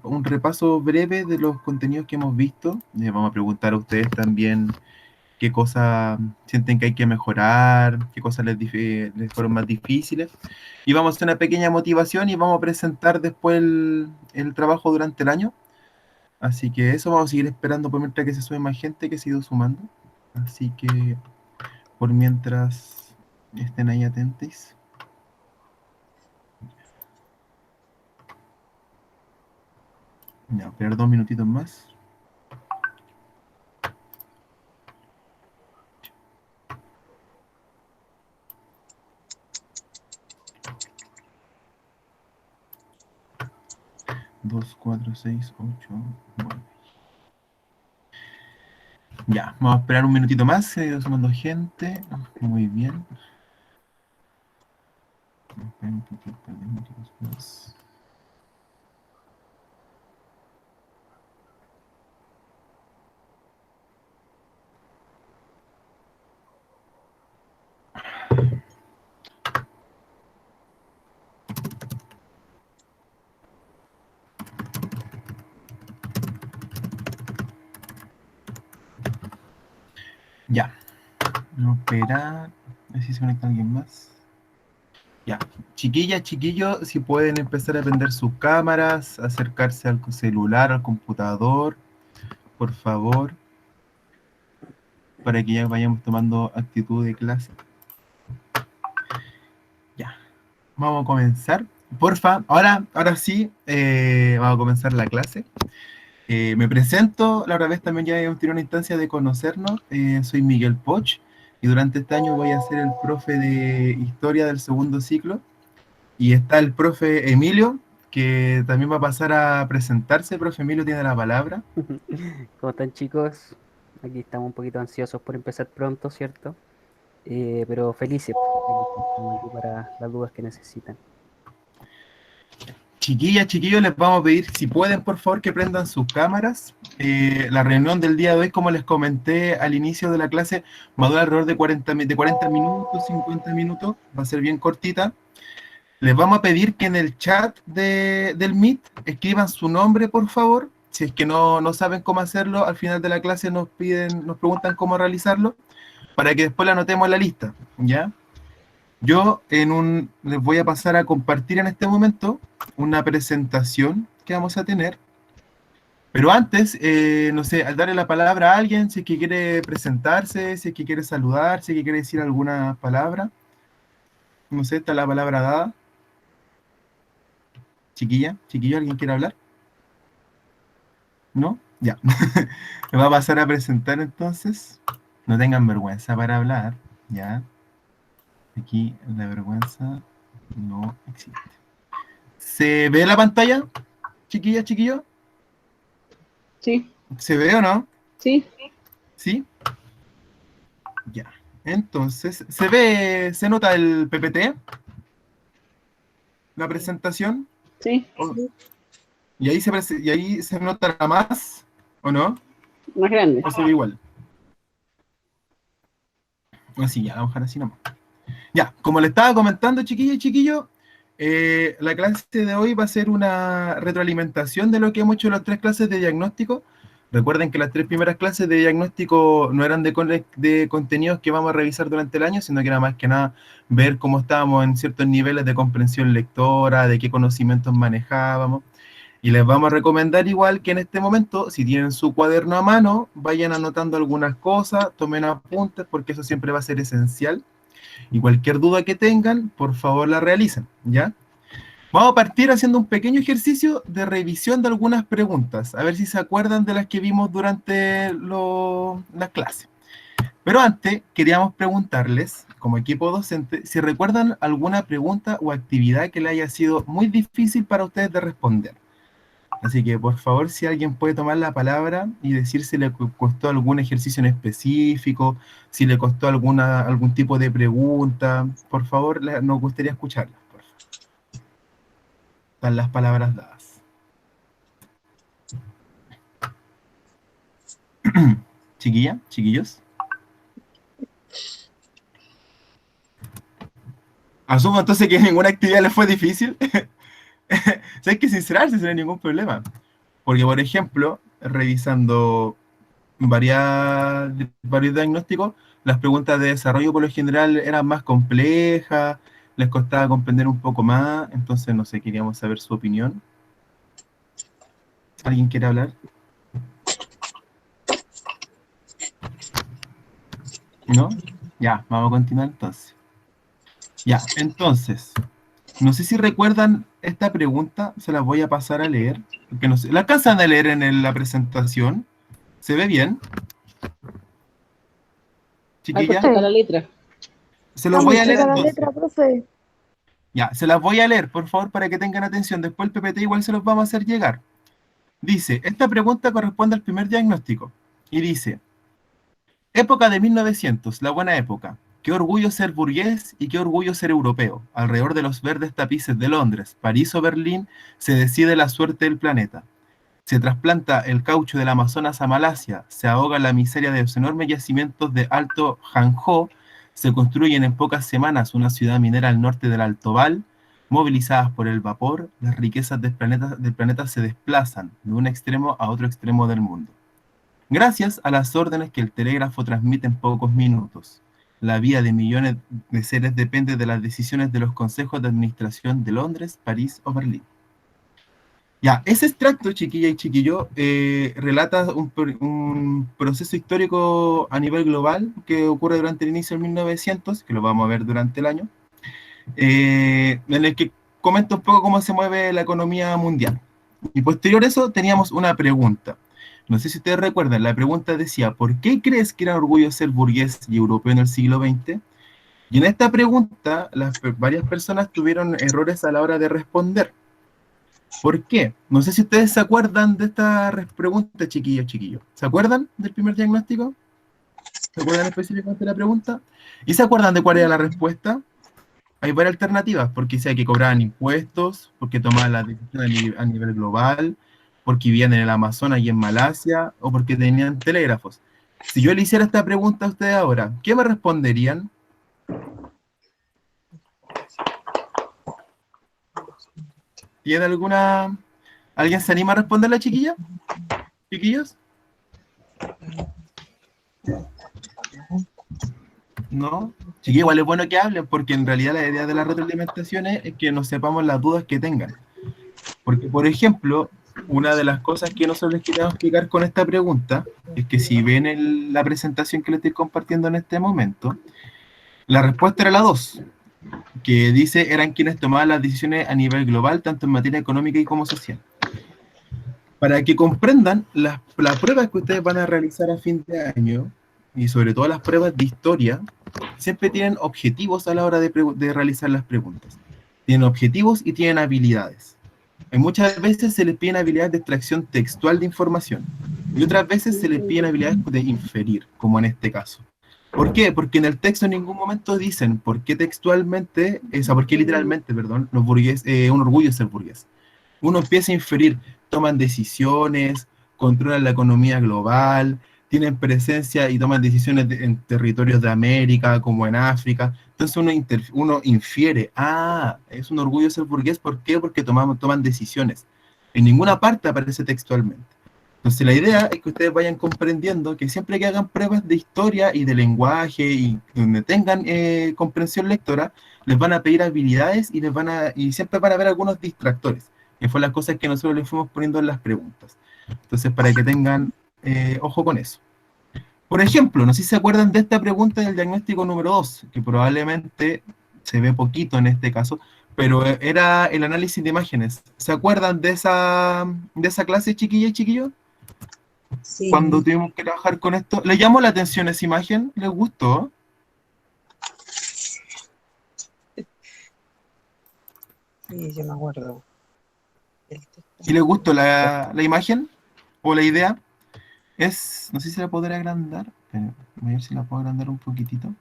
un repaso breve de los contenidos que hemos visto. Vamos a preguntar a ustedes también qué cosas sienten que hay que mejorar, qué cosas les fueron más difíciles. Y vamos a hacer una pequeña motivación y vamos a presentar después el trabajo durante el año. Así que eso vamos a seguir esperando por mientras que se sube más gente que se ha ido sumando. Así que por mientras estén ahí atentos. Ya, esperar 2 minutitos más. Dos, cuatro, seis, ocho, nueve. Ya, vamos a esperar un minutito más. Se ha ido sumando gente. Muy bien. Un par de minutitos más. Ya. No, espera. A ver si se conecta alguien más. Ya. Chiquillas, chiquillos, si pueden empezar a prender sus cámaras, acercarse al celular, al computador, por favor, para que ya vayamos tomando actitud de clase. Ya. Vamos a comenzar. Porfa, ahora sí, vamos a comenzar la clase. Me presento, la otra vez también ya hemos tenido una instancia de conocernos. Soy Miguel Poch y durante este año voy a ser el profe de historia del segundo ciclo. Y está el profe Emilio, que también va a pasar a presentarse. Profe Emilio tiene la palabra. ¿Cómo están, chicos? Aquí estamos un poquito ansiosos por empezar pronto, ¿cierto? Pero felices, felices. Estamos aquí para las dudas que necesitan. Chiquillas, chiquillos, les vamos a pedir si pueden, por favor, que prendan sus cámaras. La reunión del día de hoy, como les comenté al inicio de la clase, va a durar alrededor de 40 minutos, 50 minutos. Va a ser bien cortita. Les vamos a pedir que en el chat del Meet escriban su nombre, por favor. Si es que no saben cómo hacerlo, al final de la clase nos preguntan cómo realizarlo, para que después la anotemos en la lista, ¿ya? Yo les voy a pasar a compartir en este momento una presentación que vamos a tener. Pero antes, no sé, al darle la palabra a alguien, si es que quiere presentarse, si es que quiere saludar, si es que quiere decir alguna palabra. No sé, está la palabra dada. Chiquilla, chiquillo, ¿alguien quiere hablar? ¿No? Ya. Me va a pasar a presentar entonces. No tengan vergüenza para hablar, ¿ya? Aquí la vergüenza no existe. ¿Se ve la pantalla, chiquilla, chiquillo? Sí, ¿Se ve o no? sí, ¿Sí? Ya. Entonces, ¿se ve, se nota el PPT, la presentación? sí, ¿Y ahí se nota más o no? más grande. ¿O se ve igual? Así, ya, vamos a dejar así nomás. Ya, como le estaba comentando, chiquillo y chiquillo, la clase de hoy va a ser una retroalimentación de lo que hemos hecho en las 3 clases de diagnóstico. Recuerden que las 3 primeras clases de diagnóstico no eran de contenidos que vamos a revisar durante el año, sino que era más que nada ver cómo estábamos en ciertos niveles de comprensión lectora, de qué conocimientos manejábamos. Y les vamos a recomendar igual que en este momento, si tienen su cuaderno a mano, vayan anotando algunas cosas, tomen apuntes, porque eso siempre va a ser esencial. Y cualquier duda que tengan, por favor la realicen, ¿ya? Vamos a partir haciendo un pequeño ejercicio de revisión de algunas preguntas, a ver si se acuerdan de las que vimos durante las clases. Pero antes, queríamos preguntarles, como equipo docente, si recuerdan alguna pregunta o actividad que le haya sido muy difícil para ustedes de responder. Así que, por favor, si alguien puede tomar la palabra y decir si le costó algún ejercicio en específico, si le costó algún tipo de pregunta, por favor, nos gustaría escucharla. Por favor. Están las palabras dadas. Chiquilla, chiquillos. Asumo entonces que ninguna actividad les fue difícil. sea, hay que sincerarse sin ningún problema. Porque, por ejemplo, revisando varios diagnósticos, las preguntas de desarrollo por lo general eran más complejas, les costaba comprender un poco más, entonces, no sé, queríamos saber su opinión. ¿Alguien quiere hablar? ¿No? Ya, vamos a continuar entonces. Ya, entonces, no sé si recuerdan esta pregunta, se las voy a pasar a leer, porque no sé, ¿la alcanzan a leer en la presentación? ¿Se ve bien, Algo chiquilla? chica la letra. Se Está los voy muy a leer chica la entonces. letra, profe. Ya, se las voy a leer, por favor, para que tengan atención. Después el PPT igual se los vamos a hacer llegar. Dice, esta pregunta corresponde al primer diagnóstico. Y dice, época de 1900, la buena época. Qué orgullo ser burgués y qué orgullo ser europeo. Alrededor de los verdes tapices de Londres, París o Berlín, se decide la suerte del planeta. Se trasplanta el caucho del Amazonas a Malasia, se ahoga la miseria de los enormes yacimientos de Alto Janjó, se construyen en pocas semanas una ciudad minera al norte del Alto Val, movilizadas por el vapor, las riquezas del planeta se desplazan de un extremo a otro extremo del mundo. Gracias a las órdenes que el telégrafo transmite en pocos minutos. La vida de millones de seres depende de las decisiones de los consejos de administración de Londres, París o Berlín. Ya, ese extracto, chiquilla y chiquillo, relata un proceso histórico a nivel global que ocurre durante el inicio del 1900, que lo vamos a ver durante el año, en el que comenta un poco cómo se mueve la economía mundial. Y posterior a eso teníamos una pregunta. No sé si ustedes recuerdan, la pregunta decía, ¿por qué crees que era orgullo ser burgués y europeo en el siglo XX? Y en esta pregunta, varias personas tuvieron errores a la hora de responder. ¿Por qué? No sé si ustedes se acuerdan de esta pregunta, chiquillos. ¿Se acuerdan del primer diagnóstico? ¿Se acuerdan específicamente de la pregunta? ¿Y se acuerdan de cuál era la respuesta? Hay varias alternativas, porque decía que cobraban impuestos, porque tomaban las decisiones a nivel global, porque vivían en el Amazonas y en Malasia, o porque tenían telégrafos. Si yo le hiciera esta pregunta a ustedes ahora, ¿qué me responderían? ¿Tiene alguna... ¿Alguien se anima a responderla, chiquillos? ¿No? Chiquillos, igual es bueno que hablen, porque en realidad la idea de la retroalimentación es que nos sepamos las dudas que tengan. Porque, por ejemplo, una de las cosas que nosotros les queremos explicar con esta pregunta es que si ven la presentación que les estoy compartiendo en este momento, la respuesta era la 2, que dice eran quienes tomaban las decisiones a nivel global, tanto en materia económica y como social. Para que comprendan, las pruebas que ustedes van a realizar a fin de año, y sobre todo las pruebas de historia, siempre tienen objetivos a la hora de realizar las preguntas. Tienen objetivos y tienen habilidades. Y muchas veces se les piden habilidades de extracción textual de información, y otras veces se les piden habilidades de inferir, como en este caso. ¿Por qué? Porque en el texto en ningún momento dicen por qué textualmente, por qué literalmente, perdón, los burgués, un orgullo ser burgués. Uno empieza a inferir, toman decisiones, controlan la economía global, tienen presencia y toman decisiones en territorios de América, como en África. Entonces uno infiere, es un orgullo ser burgués, ¿por qué? Porque toman decisiones. En ninguna parte aparece textualmente. Entonces la idea es que ustedes vayan comprendiendo que siempre que hagan pruebas de historia y de lenguaje y donde tengan comprensión lectora, les van a pedir habilidades y siempre van a haber algunos distractores, que fue las cosas que nosotros les fuimos poniendo en las preguntas. Entonces, para que tengan ojo con eso. Por ejemplo, no sé si se acuerdan de esta pregunta del diagnóstico número 2, que probablemente se ve poquito en este caso, pero era el análisis de imágenes. ¿Se acuerdan de esa clase, chiquilla y chiquillos? Sí. Cuando tuvimos que trabajar con esto. ¿Le llamó la atención esa imagen? ¿Les gustó? Sí, yo me acuerdo. ¿Y les gustó la imagen? ¿O la idea? No sé si la podré agrandar. Voy a ver si la puedo agrandar un poquitito.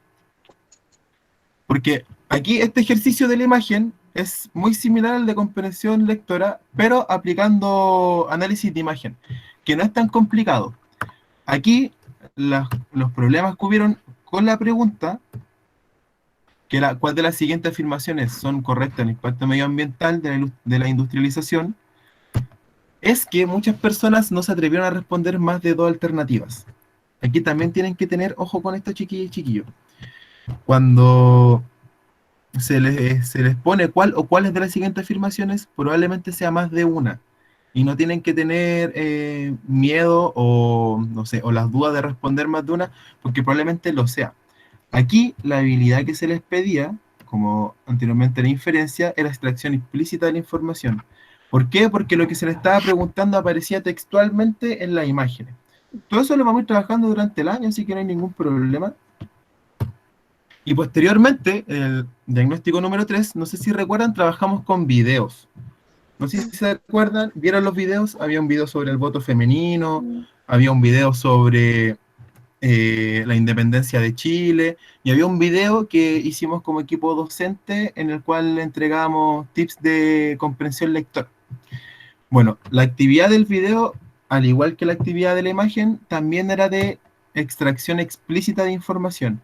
Porque aquí este ejercicio de la imagen es muy similar al de comprensión lectora, pero aplicando análisis de imagen, que no es tan complicado. Aquí los problemas que hubieron con la pregunta, ¿Cuál de las siguientes afirmaciones son correctas en el impacto medioambiental de la industrialización? Es que muchas personas no se atrevieron a responder más de 2 alternativas. Aquí también tienen que tener ojo con esto, chiquillos y chiquillos. Cuando se les pone cuál o cuáles de las siguientes afirmaciones, probablemente sea más de una. Y no tienen que tener miedo o, no sé, o las dudas de responder más de una, porque probablemente lo sea. Aquí, la habilidad que se les pedía, como anteriormente la inferencia, era extracción explícita de la información. ¿Por qué? Porque lo que se les estaba preguntando aparecía textualmente en las imágenes. Todo eso lo vamos a ir trabajando durante el año, así que no hay ningún problema. Y posteriormente, el diagnóstico número 3, no sé si recuerdan, trabajamos con videos. No sé si se acuerdan, ¿vieron los videos? Había un video sobre el voto femenino, había un video sobre la independencia de Chile, y había un video que hicimos como equipo docente en el cual le entregamos tips de comprensión lectora. Bueno, la actividad del video, al igual que la actividad de la imagen, también era de extracción explícita de información.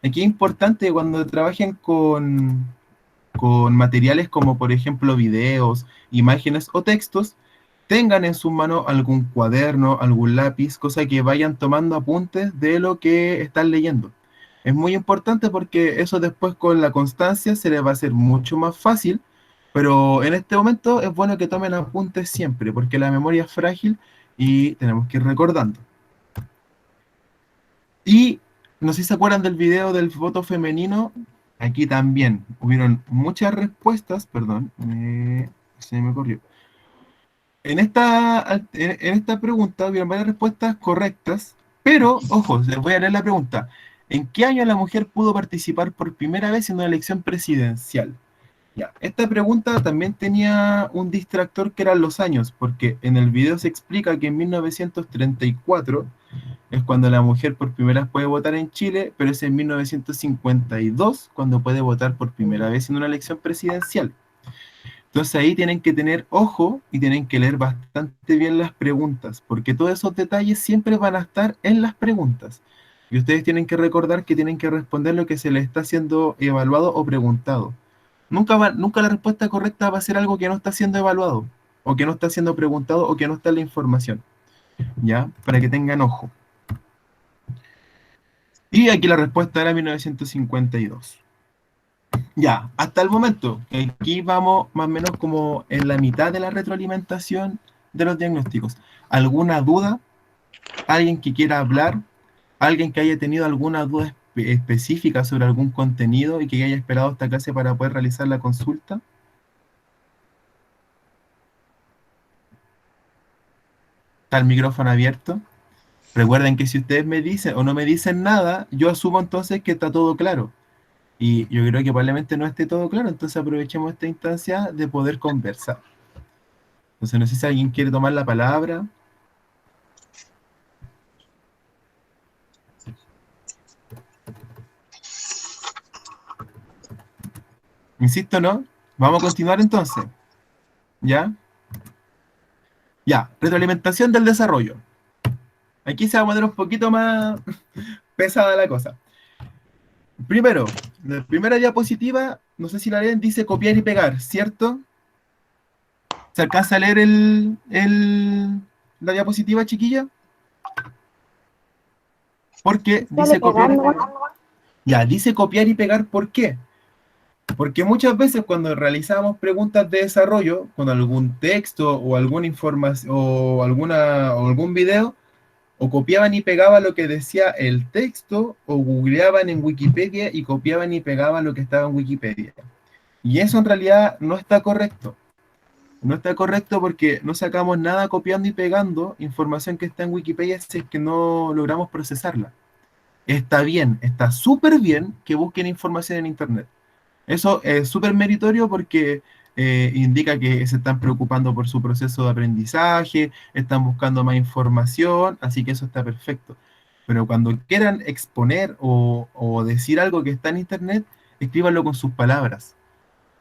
Aquí es importante cuando trabajen con materiales como por ejemplo videos, imágenes o textos, tengan en su mano algún cuaderno, algún lápiz, cosa que vayan tomando apuntes de lo que están leyendo. Es muy importante porque eso después con la constancia se les va a hacer mucho más fácil, pero en este momento es bueno que tomen apuntes siempre, porque la memoria es frágil y tenemos que ir recordando. Y no sé si se acuerdan del video del voto femenino. Aquí también hubieron muchas respuestas, perdón, se me corrió. En esta pregunta hubieron varias respuestas correctas, pero, ojo, les voy a leer la pregunta. ¿En qué año la mujer pudo participar por primera vez en una elección presidencial? Ya, esta pregunta también tenía un distractor que eran los años, porque en el video se explica que en 1934 es cuando la mujer por primera vez puede votar en Chile, pero es en 1952 cuando puede votar por primera vez en una elección presidencial. Entonces ahí tienen que tener ojo y tienen que leer bastante bien las preguntas, porque todos esos detalles siempre van a estar en las preguntas. Y ustedes tienen que recordar que tienen que responder lo que se les está siendo evaluado o preguntado. Nunca la respuesta correcta va a ser algo que no está siendo evaluado, o que no está siendo preguntado, o que no está en la información. ¿Ya? Para que tengan ojo. Y aquí la respuesta era 1952. Ya, hasta el momento, aquí vamos más o menos como en la mitad de la retroalimentación de los diagnósticos. ¿Alguna duda? ¿Alguien que quiera hablar? ¿Alguien que haya tenido alguna duda específica sobre algún contenido y que haya esperado esta clase para poder realizar la consulta? ¿Está el micrófono abierto? Recuerden que si ustedes me dicen o no me dicen nada, yo asumo entonces que está todo claro. Y yo creo que probablemente no esté todo claro, entonces aprovechemos esta instancia de poder conversar. Entonces no sé si alguien quiere tomar la palabra. Insisto, ¿no? Vamos a continuar entonces. ¿Ya? Ya, retroalimentación del desarrollo. Aquí se va a poner un poquito más pesada la cosa. Primero, la primera diapositiva, no sé si la leen, dice copiar y pegar, ¿cierto? ¿Se alcanza a leer la diapositiva, chiquilla? Porque dice copiar y pegar. Ya, dice copiar y pegar, ¿por qué? Porque muchas veces cuando realizamos preguntas de desarrollo con algún texto o alguna información o algún video, o copiaban y pegaban lo que decía el texto, o googleaban en Wikipedia y copiaban y pegaban lo que estaba en Wikipedia. Y eso en realidad no está correcto. No está correcto porque no sacamos nada copiando y pegando información que está en Wikipedia si es que no logramos procesarla. Está bien, está súper bien que busquen información en Internet. Eso es súper meritorio porque indica que se están preocupando por su proceso de aprendizaje, están buscando más información, así que eso está perfecto. Pero cuando quieran exponer o decir algo que está en Internet, escríbanlo con sus palabras.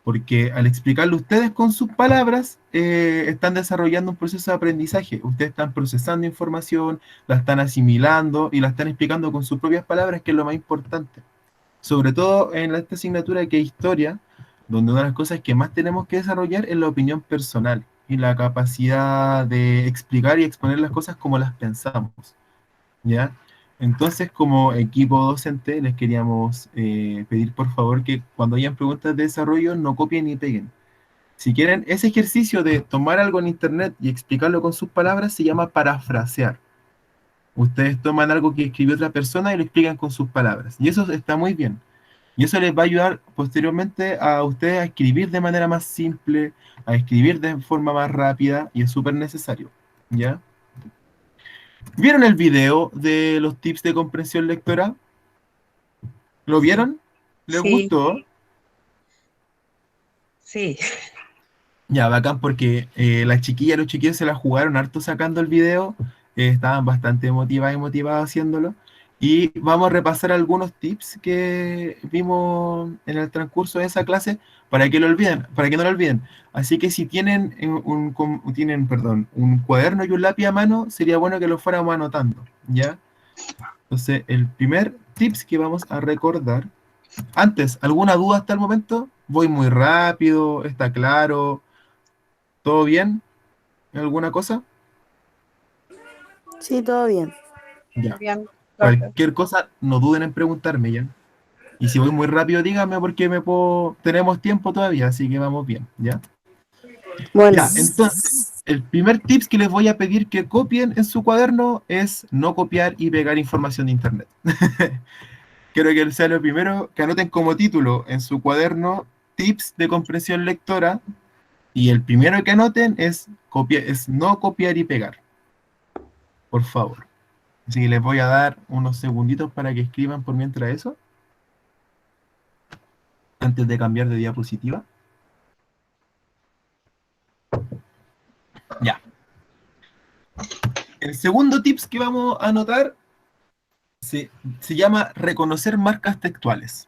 Porque al explicarlo ustedes con sus palabras, están desarrollando un proceso de aprendizaje. Ustedes están procesando información, la están asimilando y la están explicando con sus propias palabras, que es lo más importante. sobre todo en esta asignatura que es historia, donde una de las cosas que más tenemos que desarrollar es la opinión personal y la capacidad de explicar y exponer las cosas como las pensamos, ¿ya? Entonces, como equipo docente, les queríamos pedir por favor que cuando hayan preguntas de desarrollo no copien ni peguen. Si quieren, ese ejercicio de tomar algo en internet y explicarlo con sus palabras se llama parafrasear. Ustedes toman algo que escribió otra persona y lo explican con sus palabras. Y eso está muy bien. Y eso les va a ayudar posteriormente a ustedes a escribir de manera más simple, a escribir de forma más rápida, y es súper necesario. ¿Ya? ¿Vieron el video de los tips de comprensión lectora? ¿Lo vieron? ¿Les Sí, gustó? sí. Ya, bacán, porque las chiquillas y los chiquillos se la jugaron harto sacando el video, estaban bastante motivadas y motivados haciéndolo, y vamos a repasar algunos tips que vimos en el transcurso de esa clase para que lo olviden, para que no lo olviden. Así que si tienen un cuaderno y un lápiz a mano, sería bueno que lo fuéramos anotando, ¿ya? Entonces, el primer tips que vamos a recordar. Antes, ¿alguna duda hasta el momento? ¿Voy muy rápido? ¿Está claro? ¿Todo bien? ¿Alguna cosa? Sí, todo bien. Ya. Bien, profe. Cualquier cosa, no duden en preguntarme ya. Y si voy muy rápido, díganme porque tenemos tiempo todavía, así que vamos bien, ¿ya? Bueno, Ya, entonces, el primer tips que les voy a pedir que copien en su cuaderno es no copiar y pegar información de internet. Quiero que sea lo primero, que anoten como título en su cuaderno tips de comprensión lectora, y el primero que anoten es no copiar y pegar. Por favor. Así que les voy a dar unos segunditos para que escriban por mientras eso. Antes de cambiar de diapositiva. Ya. El segundo tips que vamos a anotar se llama reconocer marcas textuales.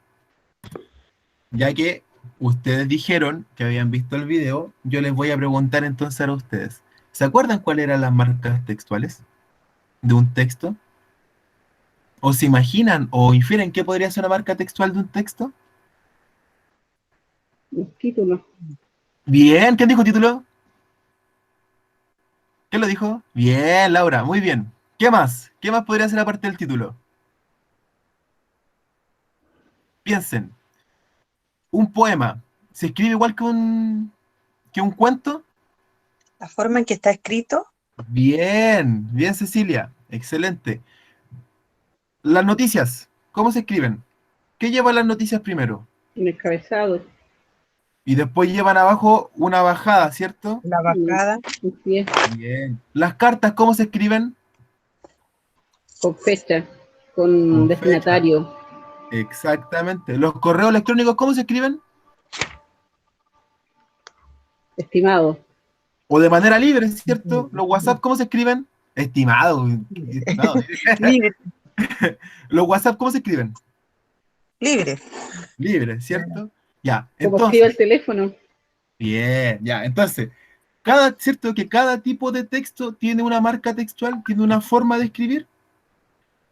Ya que ustedes dijeron que habían visto el video, yo les voy a preguntar entonces a ustedes. ¿Se acuerdan cuáles eran las marcas textuales de un texto? ¿O se imaginan o infieren qué podría ser una marca textual de un texto? Los títulos. Bien, ¿quién dijo título? ¿Quién lo dijo? Bien, Laura, muy bien. ¿Qué más? ¿Qué más podría ser aparte del título? Piensen. Un poema. ¿Se escribe igual que un cuento? La forma en que está escrito, Bien, bien, Cecilia. Excelente. Las noticias. ¿Cómo se escriben? ¿Qué llevan las noticias primero? En el cabezado. Y después llevan abajo una bajada, ¿cierto? la bajada, Así es. Bien. Las cartas, ¿cómo se escriben? Con fecha. Con Con destinatario. Exactamente. Los correos electrónicos, ¿cómo se escriben? Estimado. O de manera libre, ¿cierto? Los WhatsApp, ¿cómo se escriben? Estimado. Estimado. libre, Los WhatsApp, ¿cómo se escriben? libre. Libre, ¿cierto? Ya, Como escribe el entonces, teléfono. bien, ya, entonces, ¿cierto que cada tipo de texto tiene una marca textual, tiene una forma de escribir?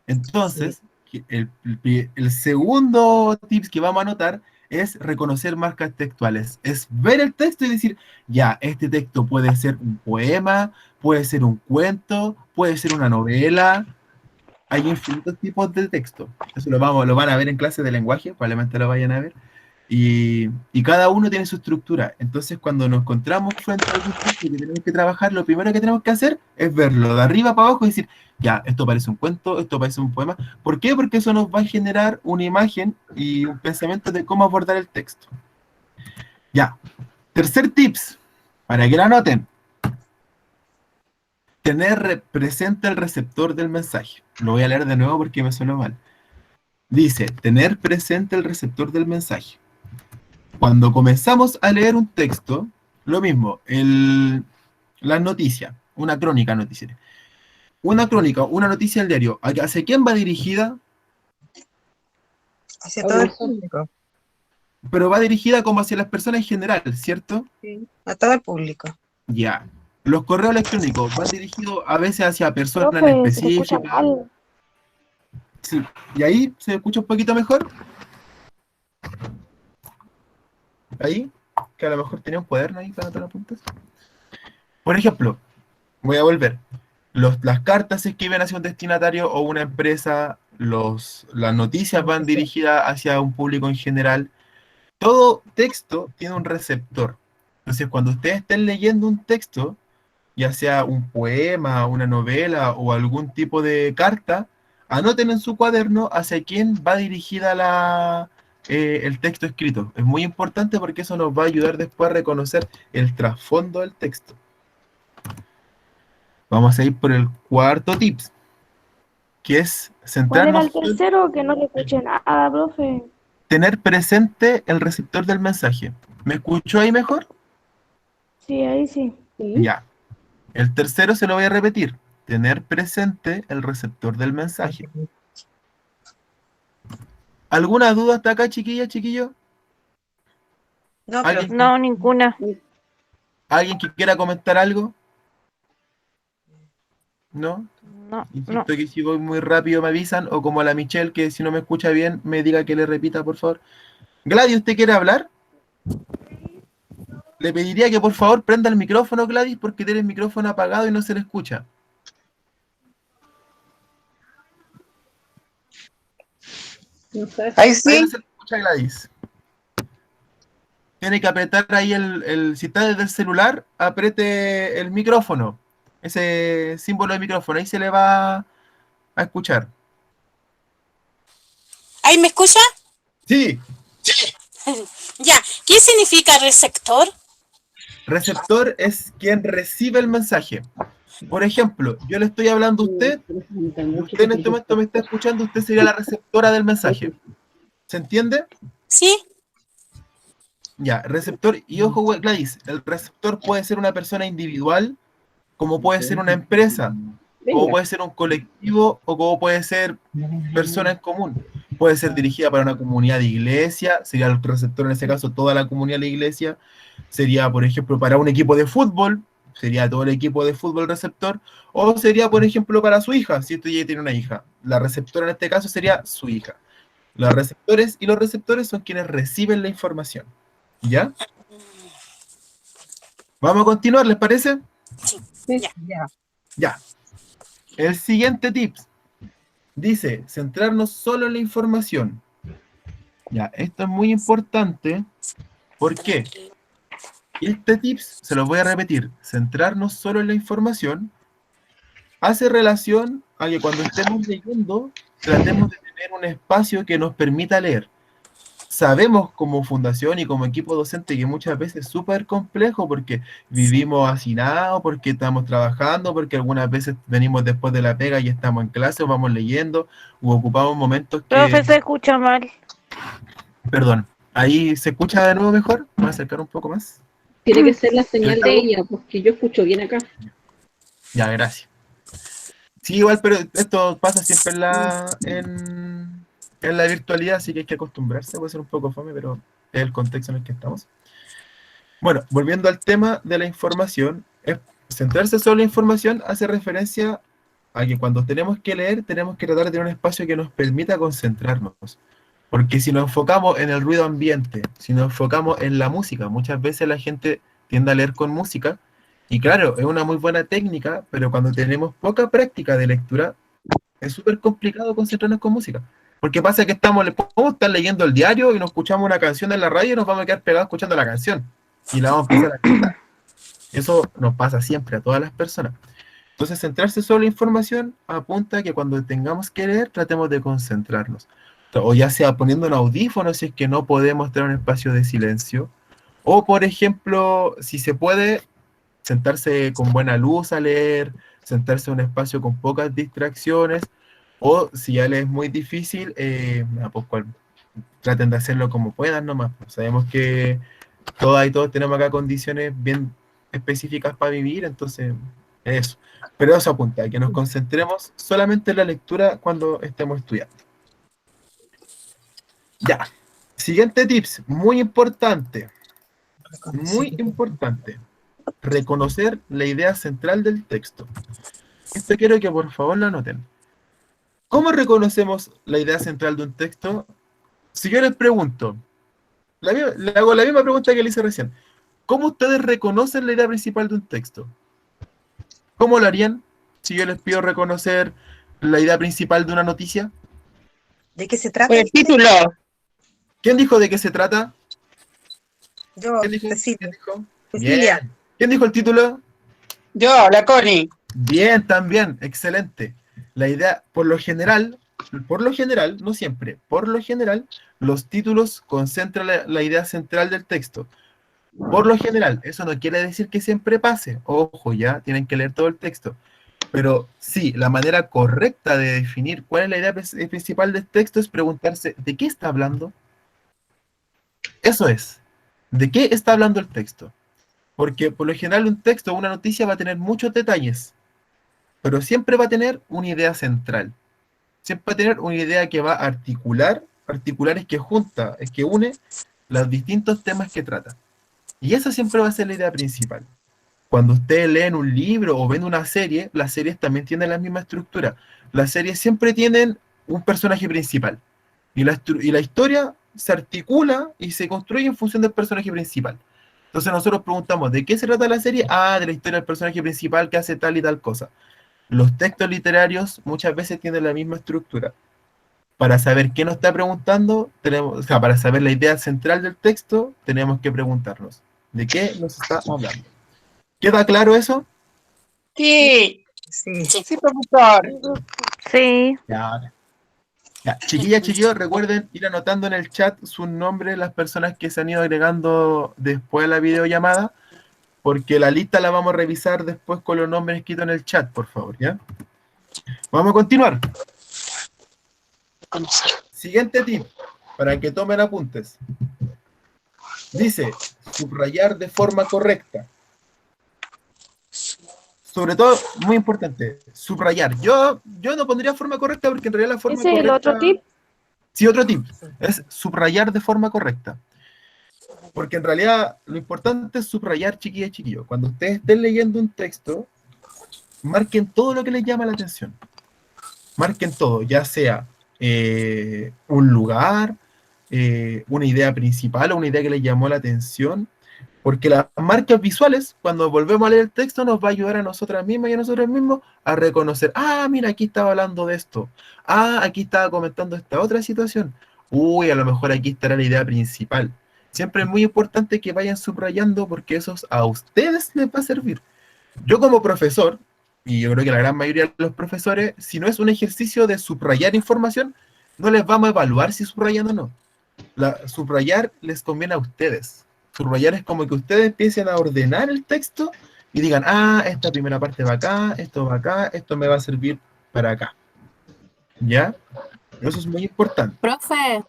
Entonces, el segundo tips que vamos a anotar es reconocer marcas textuales. Es ver el texto y decir, ya, este texto puede ser un poema, puede ser un cuento, puede ser una novela. Hay infinitos tipos de texto. Eso lo van a ver en clases de lenguaje, probablemente lo vayan a ver. Y cada uno tiene su estructura. Entonces, cuando nos encontramos frente a algún texto que tenemos que trabajar, lo primero que tenemos que hacer es verlo de arriba para abajo y decir, ya, esto parece un cuento, esto parece un poema. ¿Por qué? Porque eso nos va a generar una imagen y un pensamiento de cómo abordar el texto. Ya. Tercer tips, para que lo anoten. Tener presente el receptor del mensaje. Lo voy a leer de nuevo porque me suena mal. Dice, tener presente el receptor del mensaje. Cuando comenzamos a leer un texto, lo mismo, las noticias, una crónica noticiera. Una crónica, una noticia del diario, ¿hacia quién va dirigida? Hacia todo el público. Pero va dirigida como hacia las personas en general, ¿cierto? Sí, a todo el público. Ya. Los correos electrónicos van dirigidos a veces hacia personas en profe, se te escucha específico. mal. Sí. ¿Y ahí se escucha un poquito mejor? ahí, que a lo mejor tenía un cuaderno ahí para anotar apuntes. Por ejemplo, voy a volver. Las cartas se escriben hacia un destinatario o una empresa, las noticias van dirigidas hacia un público en general. Todo texto tiene un receptor. Entonces, cuando ustedes estén leyendo un texto, ya sea un poema, una novela o algún tipo de carta, anoten en su cuaderno hacia quién va dirigida el texto escrito. Es muy importante porque eso nos va a ayudar después a reconocer el trasfondo del texto. Vamos a ir por el cuarto tips, que es ¿Cuál era centrarnos el tercero? Que no le escuché nada, profe. tener presente el receptor del mensaje. ¿Me escuchó ahí mejor? Sí, ahí sí. Sí. Ya. El tercero se lo voy a repetir. Tener presente el receptor del mensaje. ¿Alguna duda hasta acá, chiquilla, chiquillo? No, ¿Alguien, profe. No, ninguna. ¿Alguien que quiera comentar algo? ¿No? No, Insisto que si voy muy rápido me avisan, o como a la Michelle, que si no me escucha bien, me diga que le repita, por favor. Gladys, ¿usted quiere hablar? Le pediría que por favor prenda el micrófono, Gladys, porque tiene el micrófono apagado y no se le escucha. No sé. Ahí Ahí sí. no se le escucha, Gladys. Tiene que apretar ahí si está desde el celular, apriete el micrófono. Ese símbolo de micrófono, ahí se le va a escuchar. ¿Ahí me escucha? Sí, Ya. ¿Qué significa receptor? receptor es quien recibe el mensaje. Por ejemplo, yo le estoy hablando a usted, y usted en este momento me está escuchando, usted sería la receptora del mensaje. ¿Se entiende? ¿Sí? Ya, receptor, y ojo, Gladys, el receptor puede ser una persona individual, como puede ser una empresa, como Venga. puede ser un colectivo, o como puede ser persona en común. Puede ser dirigida para una comunidad de iglesia, sería el receptor en ese caso toda la comunidad de la iglesia. Sería, por ejemplo, para un equipo de fútbol, sería todo el equipo de fútbol receptor. O sería, por ejemplo, para su hija, si usted ya tiene una hija. La receptora en este caso sería su hija. Los receptores y los receptores son quienes reciben la información. ¿Ya? Vamos a continuar, ¿les parece? Ya. Ya. El siguiente tip dice, centrarnos solo en la información. Ya, esto es muy importante. ¿Por qué? Este tips, se los voy a repetir, centrarnos solo en la información, hace relación a que cuando estemos leyendo, tratemos de tener un espacio que nos permita leer. Sabemos como fundación y como equipo docente que muchas veces es súper complejo porque vivimos hacinados, porque estamos trabajando, porque algunas veces venimos después de la pega y estamos en clase o vamos leyendo o ocupamos momentos Profe, que... se escucha mal. Perdón, ¿ahí se escucha de nuevo mejor? ¿Me voy a acercar un poco más? Tiene que ser la señal de ¿Estamos? ella, porque yo escucho bien acá. Ya, gracias. Sí, igual, pero esto pasa siempre en la virtualidad, así que hay que acostumbrarse. Puede ser un poco fome, pero es el contexto en el que estamos. Bueno, volviendo al tema de la información, centrarse solo en la información hace referencia a que cuando tenemos que leer, tenemos que tratar de tener un espacio que nos permita concentrarnos. Porque si nos enfocamos en el ruido ambiente, si nos enfocamos en la música, muchas veces la gente tiende a leer con música, y claro, es una muy buena técnica, pero cuando tenemos poca práctica de lectura, es súper complicado concentrarnos con música. Porque pasa que podemos estar leyendo el diario y nos escuchamos una canción en la radio y nos vamos a quedar pegados escuchando la canción. Y la vamos a empezar a cantar. Eso nos pasa siempre a todas las personas. Entonces, centrarse solo en información apunta a que cuando tengamos que leer, tratemos de concentrarnos. O ya sea poniendo un audífono si es que no podemos tener un espacio de silencio. O, por ejemplo, si se puede, sentarse con buena luz a leer, sentarse en un espacio con pocas distracciones. O si ya les es muy difícil, pues traten de hacerlo como puedan nomás. Sabemos que todas y todos tenemos acá condiciones bien específicas para vivir, entonces eso. Pero eso apunta a que nos concentremos solamente en la lectura cuando estemos estudiando. Ya. Siguiente tips, muy importante. Muy importante. Reconocer la idea central del texto. Esto quiero que por favor lo anoten. ¿Cómo reconocemos la idea central de un texto? Si yo les pregunto, Le hago la misma pregunta que le hice recién. ¿Cómo ustedes reconocen la idea principal de un texto? ¿Cómo lo harían si yo les pido reconocer la idea principal de una noticia? ¿De qué se trata? Por el título. ¿Quién dijo de qué se trata? Yo, ¿Quién dijo? Cecilia. ¿Quién dijo? Cecilia. Bien. ¿Quién dijo el título? Yo, la Connie. Bien, también, excelente. La idea, por lo general, no siempre, por lo general, los títulos concentran la idea central del texto. Por lo general, eso no quiere decir que siempre pase. Ojo, ya, tienen que leer todo el texto. Pero sí, la manera correcta de definir cuál es la idea principal del texto es preguntarse, ¿de qué está hablando? Eso es, ¿de qué está hablando el texto? Porque por lo general un texto o una noticia va a tener muchos detalles, pero siempre va a tener una idea central. Siempre va a tener una idea que va a articular es que junta, es que une los distintos temas que trata. Y esa siempre va a ser la idea principal. Cuando ustedes leen un libro o ven una serie, las series también tienen la misma estructura. Las series siempre tienen un personaje principal. Y la historia se articula y se construye en función del personaje principal. Entonces nosotros preguntamos, ¿de qué se trata la serie? Ah, de la historia del personaje principal que hace tal y tal cosa. Los textos literarios muchas veces tienen la misma estructura. Para saber qué nos está preguntando, para saber la idea central del texto, tenemos que preguntarnos, ¿de qué nos está hablando? ¿Queda claro eso? Sí. Sí. Sí, profesor. Sí. Ya. Chiquillas, chiquillos, recuerden ir anotando en el chat sus nombres, las personas que se han ido agregando después de la videollamada, porque la lista la vamos a revisar después con los nombres escritos en el chat, por favor, ¿ya? Vamos a continuar. Siguiente tip, para que tomen apuntes. Dice, subrayar de forma correcta. Sobre todo, muy importante, subrayar. Yo no pondría forma correcta porque en realidad la forma ¿Ese es correcta... el otro tip? Sí, otro tip, es subrayar de forma correcta. Porque en realidad lo importante es subrayar, chiquillas y chiquillos. Cuando ustedes estén leyendo un texto, marquen todo lo que les llama la atención. Marquen todo, ya sea un lugar, una idea principal o una idea que les llamó la atención. Porque las marcas visuales, cuando volvemos a leer el texto, nos va a ayudar a nosotras mismas y a nosotros mismos a reconocer, ah, mira, aquí estaba hablando de esto. Ah, aquí estaba comentando esta otra situación. Uy, a lo mejor aquí estará la idea principal. Siempre es muy importante que vayan subrayando porque eso a ustedes les va a servir. Yo como profesor, y yo creo que la gran mayoría de los profesores, si no es un ejercicio de subrayar información, no les vamos a evaluar si subrayan o no. Subrayar les conviene a ustedes. Subrayar es como que ustedes empiecen a ordenar el texto y digan, ah, esta primera parte va acá, esto me va a servir para acá. ¿Ya? Eso es muy importante. Profe,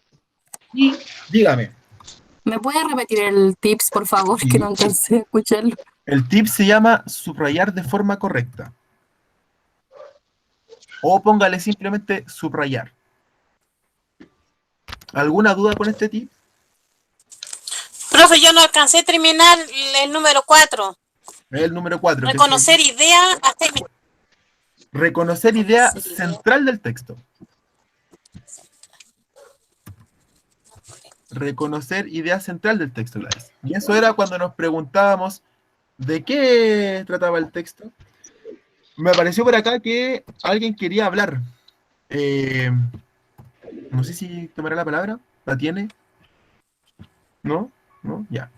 Y dígame, ¿me puede repetir el tips, por favor? Sí. Que no alcancé a escucharlo. el tip se llama subrayar de forma correcta. O póngale simplemente subrayar. ¿Alguna duda con este tip? Profe, yo no alcancé a terminar el número 4. El número 4. Reconocer idea hasta Reconocer idea Sí. central del texto. Reconocer idea central del texto, Gladys. Y eso era cuando nos preguntábamos de qué trataba el texto. Me apareció por acá que alguien quería hablar. No sé si tomará la palabra. ¿La tiene? ¿No? ¿No? Ya.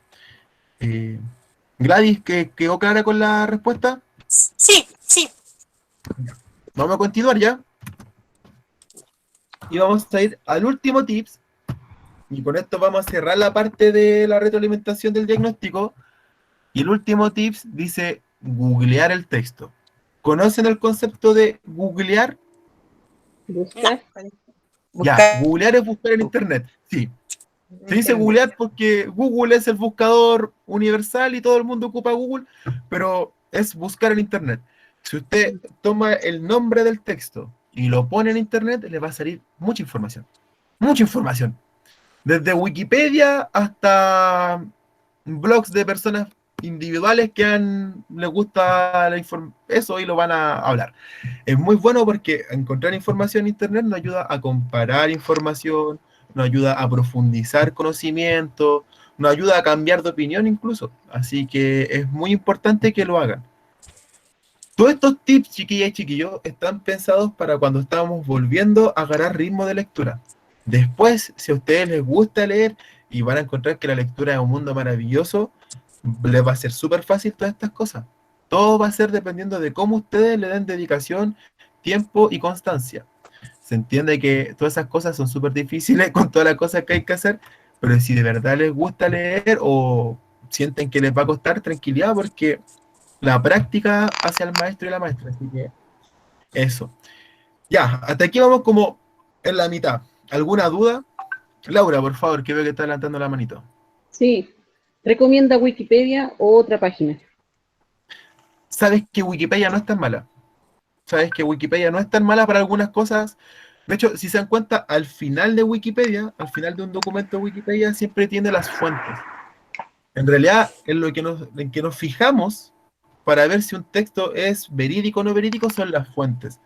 Gladys, ¿quedó clara con la respuesta? Sí, sí. Vamos a continuar ya. Y vamos a ir al último tips. Y con esto vamos a cerrar la parte de la retroalimentación del diagnóstico. Y el último tips dice googlear el texto. ¿Conocen el concepto de googlear? Buscar. Ya, googlear es buscar en internet. Sí. Se dice googlear porque Google es el buscador universal y todo el mundo ocupa Google, pero es buscar en internet. Si usted toma el nombre del texto y lo pone en internet, le va a salir mucha información. Mucha información. Desde Wikipedia hasta blogs de personas individuales que les gusta eso y lo van a hablar. Es muy bueno porque encontrar información en internet nos ayuda a comparar información, nos ayuda a profundizar conocimiento, nos ayuda a cambiar de opinión incluso. Así que es muy importante que lo hagan. Todos estos tips, chiquillas y chiquillos, están pensados para cuando estamos volviendo a agarrar ritmo de lectura. Después, si a ustedes les gusta leer y van a encontrar que la lectura es un mundo maravilloso, les va a ser súper fácil todas estas cosas. Todo va a ser dependiendo de cómo ustedes le den dedicación, tiempo y constancia. Se entiende que todas esas cosas son súper difíciles con todas las cosas que hay que hacer, pero si de verdad les gusta leer o sienten que les va a costar, tranquilidad, porque la práctica hace al maestro y la maestra. Así que eso. Ya, hasta aquí vamos como en la mitad. ¿Alguna duda? Laura, por favor, que veo que está levantando la manito. Sí. ¿Recomienda Wikipedia o otra página? Sabes que Wikipedia no es tan mala. Sabes que Wikipedia no es tan mala para algunas cosas. De hecho, si se dan cuenta, al final de Wikipedia, al final de un documento de Wikipedia, siempre tiene las fuentes. En realidad, en que nos fijamos para ver si un texto es verídico o no verídico son las fuentes.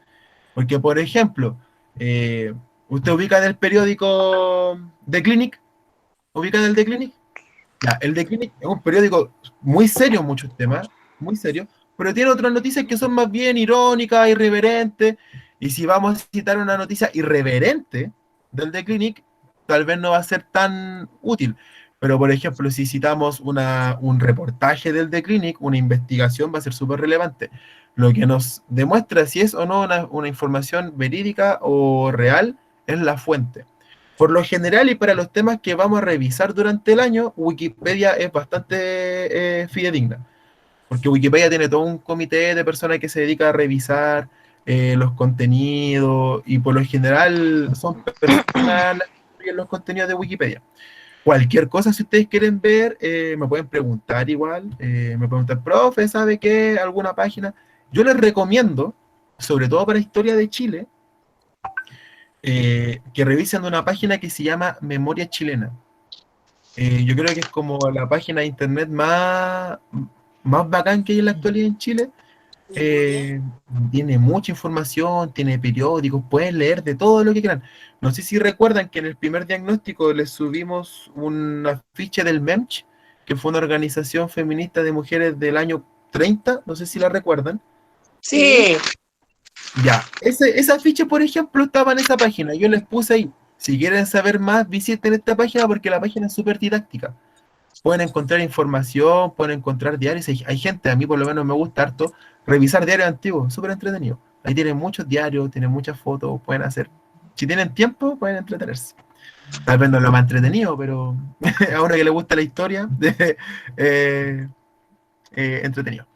Porque, por ejemplo, ¿usted ubica en el periódico The Clinic? ¿Ubica en el The Clinic? Ya, el The Clinic es un periódico muy serio en muchos temas, muy serio, pero tiene otras noticias que son más bien irónicas, irreverentes, y si vamos a citar una noticia irreverente del The Clinic, tal vez no va a ser tan útil. Pero, por ejemplo, si citamos un reportaje del The Clinic, una investigación va a ser súper relevante. Lo que nos demuestra si es o no una información verídica o real es la fuente. Por lo general y para los temas que vamos a revisar durante el año, Wikipedia es bastante fidedigna. Porque Wikipedia tiene todo un comité de personas que se dedica a revisar los contenidos y por lo general son personas las que escriben los contenidos de Wikipedia. Cualquier cosa, si ustedes quieren ver, me pueden preguntar igual. Me preguntan, profe, ¿sabe qué? ¿Alguna página? Yo les recomiendo, sobre todo para Historia de Chile, que revisen una página que se llama Memoria Chilena. Yo creo que es como la página de internet más bacán que hay en la actualidad en Chile. Tiene mucha información, tiene periódicos, pueden leer de todo lo que quieran. No sé si recuerdan que en el primer diagnóstico les subimos un afiche del MEMCH, que fue una organización feminista de mujeres del año 30, no sé si la recuerdan. Sí. Ya, ese afiche, por ejemplo, estaba en esa página. Yo les puse ahí. Si quieren saber más, visiten esta página porque la página es súper didáctica. Pueden encontrar información, pueden encontrar diarios. Hay gente, a mí por lo menos me gusta harto, revisar diarios antiguos, súper entretenido. Ahí tienen muchos diarios, tienen muchas fotos, pueden hacer. Si tienen tiempo, pueden entretenerse. Tal vez no es lo más entretenido, pero a uno que le gusta la historia, entretenido.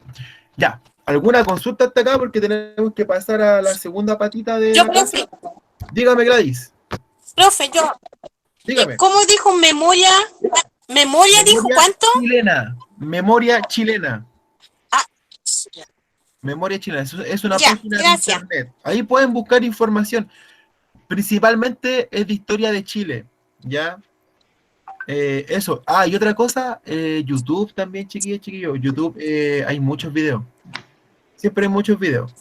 Ya, ¿alguna consulta hasta acá? Porque tenemos que pasar a la segunda patita de Yo, la clase. profe, Dígame, Gladys. yo, Dígame. ¿cómo dijo memoria? ¿Memoria dijo cuánto? Chilena. Memoria chilena. Ah, Memoria chilena. Es una ya, página de gracias. internet. Ahí pueden buscar información. Principalmente es de historia de Chile. ¿Ya? Eso. Ah, y otra cosa, YouTube también, chiquillos. YouTube hay muchos videos. Siempre hay muchos videos.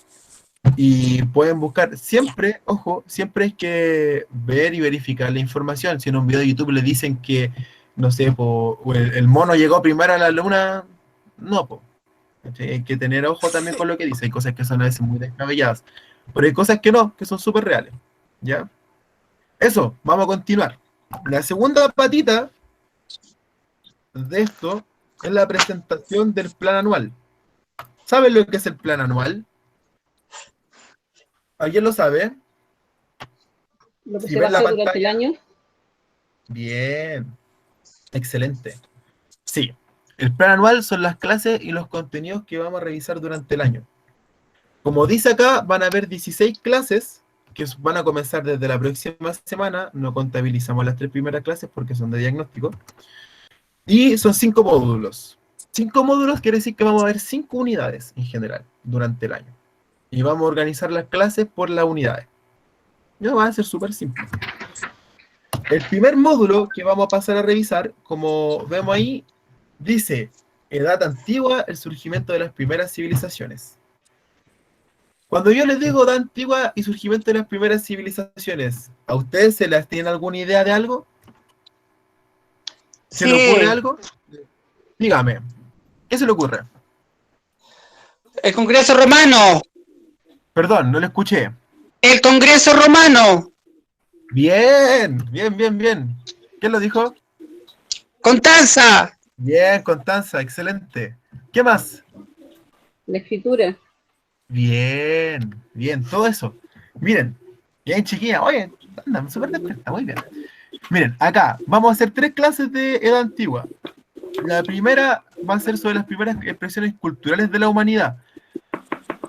Y pueden buscar, siempre, ojo, siempre hay que ver y verificar la información. Si en un video de YouTube le dicen que, no sé, el mono llegó primero a la luna, no, po. Hay que tener ojo también con lo que dice. Hay cosas que son a veces muy descabelladas, pero hay cosas que no, que son súper reales. ¿Ya? Eso, vamos a continuar. La segunda patita de esto es la presentación del plan anual. ¿Saben lo que es el plan anual? ¿Alguien lo sabe? Lo que Si se va a ven la hacer durante el pantalla. año. Bien, excelente. Sí, el plan anual son las clases y los contenidos que vamos a revisar durante el año. Como dice acá, van a haber 16 clases que van a comenzar desde la próxima semana. No contabilizamos las 3 primeras clases porque son de diagnóstico. Y son 5 módulos. 5 módulos quiere decir que vamos a ver 5 unidades en general durante el año. Y vamos a organizar las clases por las unidades. Ya va a ser súper simple. El primer módulo que vamos a pasar a revisar, como vemos ahí, dice Edad Antigua, el surgimiento de las primeras civilizaciones. Cuando yo les digo edad antigua y surgimiento de las primeras civilizaciones, ¿a ustedes se les tiene alguna idea de algo? ¿Se le ocurre Sí, algo? Dígame, ¿qué se le ocurre? el Congreso Romano. Perdón, no lo escuché. El Congreso Romano. Bien, bien, bien, bien. ¿Quién lo dijo? Constanza. Bien, Constanza, excelente. ¿Qué más? La escritura. Bien, bien, todo eso. Miren, bien chiquilla, oye, andan súper despierta, muy bien. Miren, acá vamos a hacer 3 clases de edad antigua. La primera va a ser sobre las primeras expresiones culturales de la humanidad.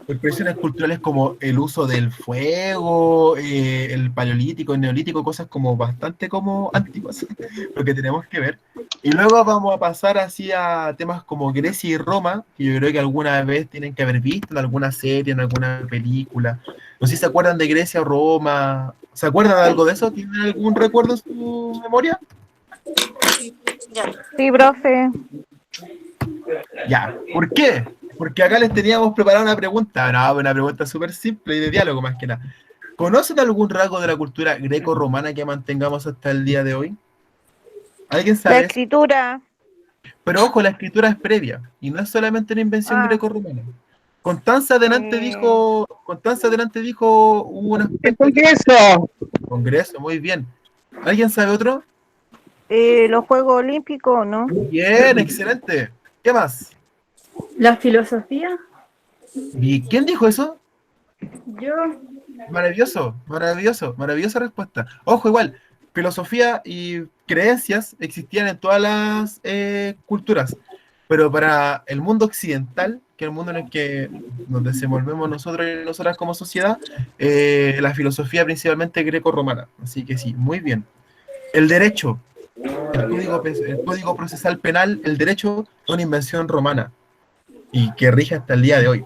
Expresiones culturales como el uso del fuego, el paleolítico, el neolítico, cosas como bastante como antiguas, lo que tenemos que ver. Y luego vamos a pasar así a temas como Grecia y Roma, que yo creo que alguna vez tienen que haber visto en alguna serie, en alguna película. No sé si se acuerdan de Grecia o Roma. ¿Se acuerdan de algo de eso? ¿Tienen algún recuerdo en su memoria? Ya. Sí, profe. Ya. ¿Por qué? Porque acá les teníamos preparada una pregunta. No, una pregunta súper simple y de diálogo más que nada. ¿Conocen algún rasgo de la cultura greco-romana que mantengamos hasta el día de hoy? ¿Alguien La sabe eso? escritura. Pero ojo, la escritura es previa y no es solamente una invención Ah, greco-romana. Constanza adelante dijo, hubo un El aspecto que... Congreso. Congreso, muy bien. ¿Alguien sabe otro? los Juegos Olímpicos, ¿no? Bien, excelente. ¿Qué más? ¿La filosofía? ¿Y quién dijo eso? Yo. Maravilloso, maravilloso, maravillosa respuesta. Ojo, igual, filosofía y creencias existían en todas las culturas, pero para el mundo occidental, que es el mundo en el que nos desenvolvemos nosotros y nosotras como sociedad, la filosofía principalmente greco-romana. Así que sí, muy bien. El derecho, el código procesal penal, el derecho es una invención romana y que rige hasta el día de hoy.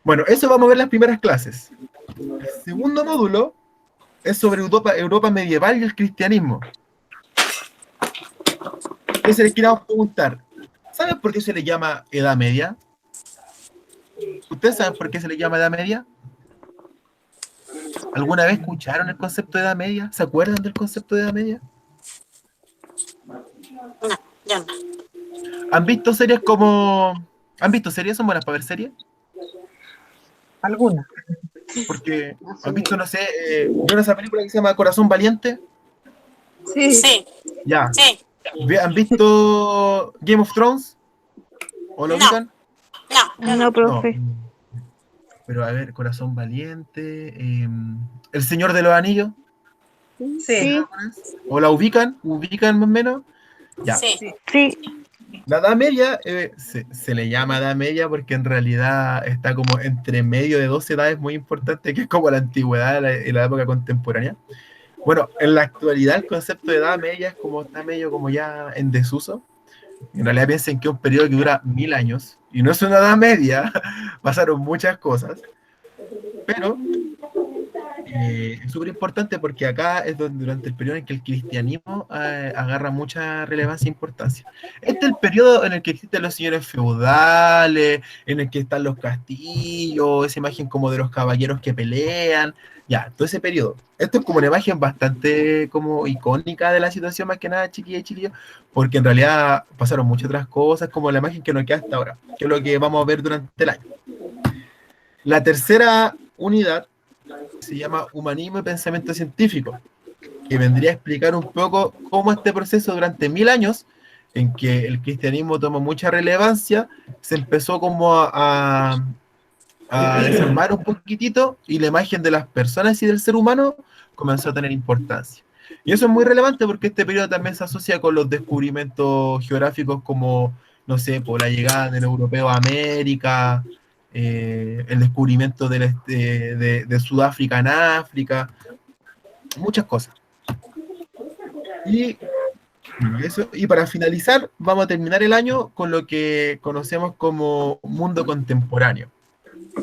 Bueno, eso vamos a ver en las primeras clases. El segundo módulo es sobre Europa medieval y el cristianismo. Entonces les queríamos preguntar, ¿saben por qué se le llama Edad Media? ¿Ustedes saben por qué se le llama Edad Media? ¿Alguna vez escucharon el concepto de Edad Media? ¿Se acuerdan del concepto de Edad Media? No, yo no. ¿Han visto series como... ¿Han visto series? ¿Son buenas para ver series? Alguna. Porque Más o han visto, menos. no sé, ¿vieron esa película que se llama Corazón Valiente? Sí, Ya. sí. ¿Han visto Game of Thrones? ¿O lo No. ubican? No, yo No, no. profe. No. Pero a ver, Corazón Valiente, El Señor de los Anillos, Sí. Sí, ¿o la ubican? ¿Ubican más o menos? Ya. Sí. sí. La Edad Media se le llama Edad Media porque en realidad está como entre medio de 2 edades muy importantes, que es como la antigüedad y la época contemporánea. Bueno, en la actualidad el concepto de Edad Media es como, está medio como ya en desuso. En realidad piensen que es un periodo que dura 1000 años, y no es una Edad Media, pasaron muchas cosas, pero es súper importante porque acá es durante el periodo en que el cristianismo agarra mucha relevancia e importancia. Este es el periodo en el que existen los señores feudales, en el que están los castillos, esa imagen como de los caballeros que pelean, ya, todo ese periodo. Esto es como una imagen bastante como icónica de la situación, más que nada, chiquilla y chiquillos, porque en realidad pasaron muchas otras cosas, como la imagen que nos queda hasta ahora, que es lo que vamos a ver durante el año. La tercera unidad se llama Humanismo y Pensamiento Científico, que vendría a explicar un poco cómo este proceso durante 1000 años, en que el cristianismo tomó mucha relevancia, se empezó como a desarmar un poquitito y la imagen de las personas y del ser humano comenzó a tener importancia. Y eso es muy relevante porque este periodo también se asocia con los descubrimientos geográficos como, no sé, por la llegada del europeo a América, el descubrimiento de Sudáfrica en África, muchas cosas. Y para finalizar, vamos a terminar el año con lo que conocemos como mundo contemporáneo,